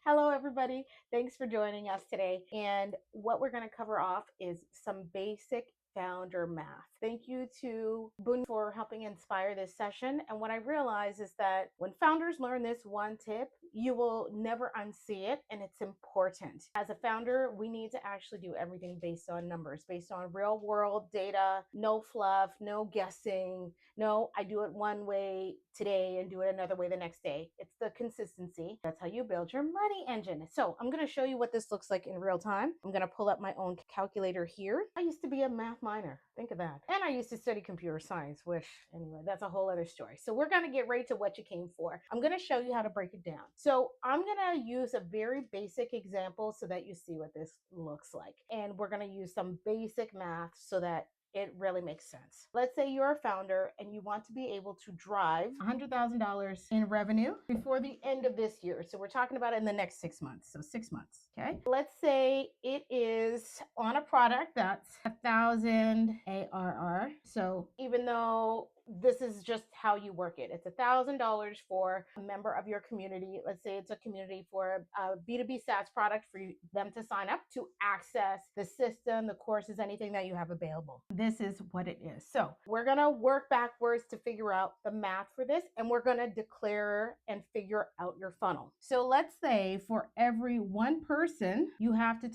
Hello, everybody. Thanks for joining us today. And what we're going to cover off is some basic founder math. Thank you to Boone for helping inspire this session. And what I realize is that when founders learn this one tip, you will never unsee it, and it's important. As a founder, we need to actually do everything based on numbers, based on real world data, no fluff, no guessing. No, I do it one way today and do it another way the next day. It's the consistency. That's how you build your money engine. So I'm going to show you what this looks like in real time. I'm going to pull up my own calculator here. I used to be a math minor. Think of that. And I used to study computer science, which anyway, that's a whole other story. So we're going to get right to what you came for. I'm going to show you how to break it down. So I'm going to use a very basic example so that you see what this looks like. And we're going to use some basic math so that it really makes sense. Let's say you're a founder and you want to be able to drive $100,000 in revenue before the end of this year. So we're talking about it in the next 6 months. So 6 months, okay? Let's say it is on a product that's 1,000 ARR. So even though this is just how you work it. It's $1,000 for a member of your community. Let's say it's a community for a B2B SaaS product for them to sign up to access the system, the courses, anything that you have available. This is what it is. So we're going to work backwards to figure out the math for this, and we're going to declare and figure out your funnel. So let's say for every one person, you have to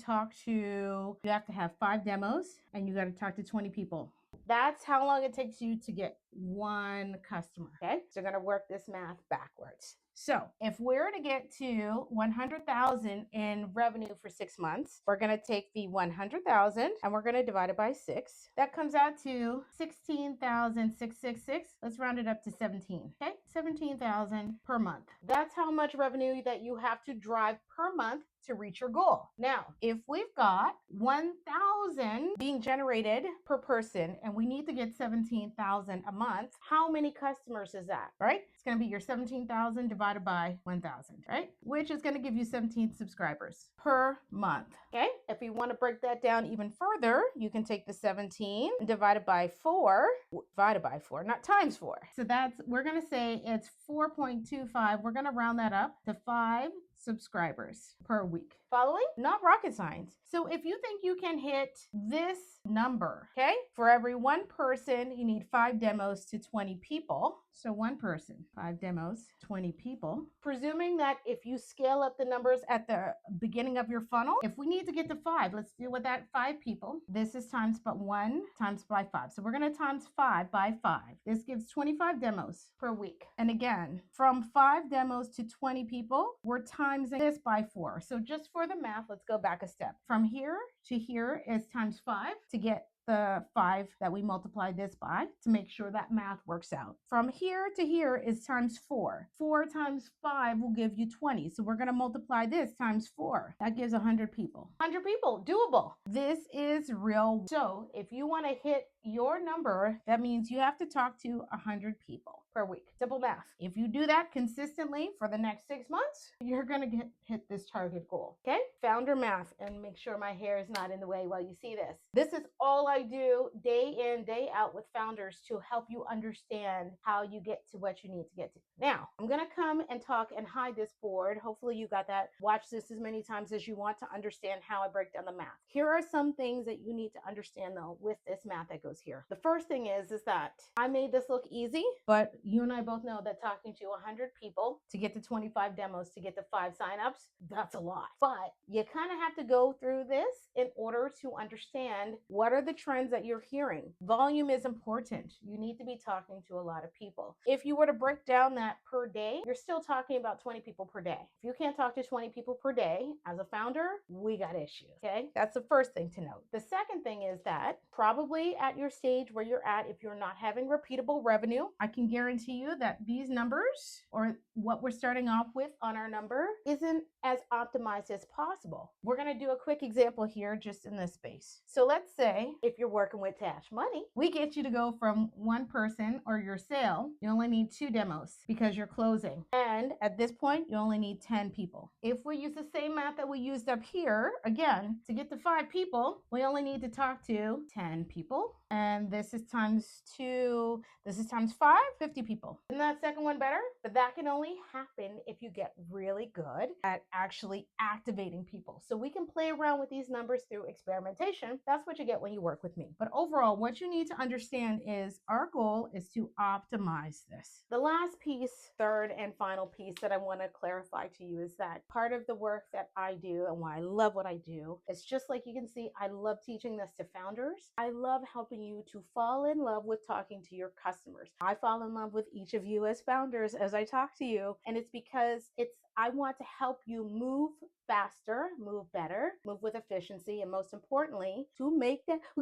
have 5 demos and you got to talk to 20 people. That's how long it takes you to get one customer, okay? So you're gonna work this math backwards. So if we're to get to 100,000 in revenue for 6 months, we're gonna take the 100,000 and we're gonna divide it by 6. That comes out to 16,666. Let's round it up to 17, okay? 17,000 per month. That's how much revenue that you have to drive per month to reach your goal. Now, if we've got 1,000 being generated per person and we need to get 17,000 a month, how many customers is that, right? It's going to be your 17,000 divided by 1,000, right? Which is going to give you 17 subscribers per month, okay? If you want to break that down even further, you can take the 17 divided by 4, not times 4. So we're going to say it's 4.25. We're going to round that up to 5 subscribers per week. Following? Not rocket science. So if you think you can hit this number, okay, for every one person, you need 5 demos to 20 people. So one person, 5 demos, 20 people. Presuming that if you scale up the numbers at the beginning of your funnel, if we need to get to 5, let's deal with that 5 people. This is times but 1 times by 5. So we're going to times 5 by 5. This gives 25 demos per week. And again, from 5 demos to 20 people, we're timesing this by 4. So just for the math, let's go back a step. From here to here is times 5 to get the 5 that we multiply this by to make sure that math works out. From here to here is times 4. 4 times 5 will give you 20. So we're going to multiply this times 4. That gives 100 people. 100 people, doable. This is real. So if you want to hit your number, that means you have to talk to 100 people per week. Simple math. If you do that consistently for the next 6 months, you're going to hit this target goal. Okay? Founder math, and make sure my hair is not in the way while you see this. This is all I do day in, day out with founders to help you understand how you get to what you need to get to. Now, I'm going to come and talk and hide this board. Hopefully you got that. Watch this as many times as you want to understand how I break down the math. Here are some things that you need to understand though with this math that goes here. The first thing is that I made this look easy, but you and I both know that talking to 100 people to get to 25 demos to get to 5 signups, that's a lot. But you kind of have to go through this in order to understand what are the trends that you're hearing. Volume is important. You need to be talking to a lot of people. If you were to break down that per day, you're still talking about 20 people per day. If you can't talk to 20 people per day as a founder, we got issues, okay? That's the first thing to note. The second thing is that probably at your stage where you're at, if you're not having repeatable revenue, I can guarantee you that these numbers or what we're starting off with on our number isn't as optimized as possible. possible. We're going to do a quick example here just in this space. So let's say if you're working with Tash Money, we get you to go from one person or your sale, you only need 2 demos because you're closing. And at this point, you only need 10 people. If we use the same math that we used up here, again, to get to 5 people, we only need to talk to 10 people. And this is times 2, this is times 5, 50 people. Isn't that second one better? But that can only happen if you get really good at actually activating people. So we can play around with these numbers through experimentation. That's what you get when you work with me. But overall, what you need to understand is our goal is to optimize this. The last piece, third and final piece that I want to clarify to you is that part of the work that I do and why I love what I do is just like you can see, I love teaching this to founders. I love helping you to fall in love with talking to your customers. I fall in love with each of you as founders as I talk to you, and it's because I want to help you move faster, move better, move with efficiency, and most importantly, we're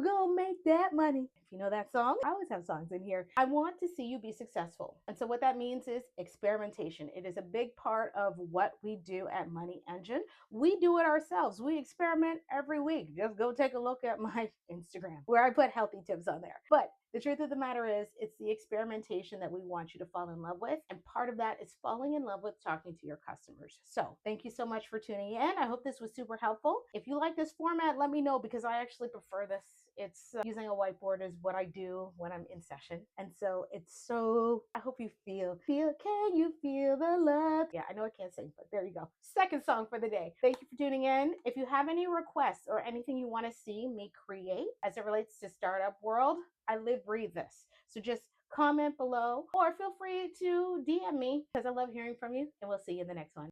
gonna make that money. If you know that song, I always have songs in here. I want to see you be successful. And so what that means is experimentation. It is a big part of what we do at Money Engine. We do it ourselves. We experiment every week. Just go take a look at my Instagram where I put healthy tips on there. But the truth of the matter is, it's the experimentation that we want you to fall in love with. And part of that is falling in love with talking to your customers. So thank you so much for tuning in. I hope this was super helpful. If you like this format, let me know because I actually prefer this. It's using a whiteboard is what I do when I'm in session. And so I hope you can you feel the love? Yeah, I know I can't sing, but there you go. Second song for the day. Thank you for tuning in. If you have any requests or anything you want to see me create as it relates to startup world, I live, breathe this. So just comment below or feel free to DM me because I love hearing from you, and we'll see you in the next one.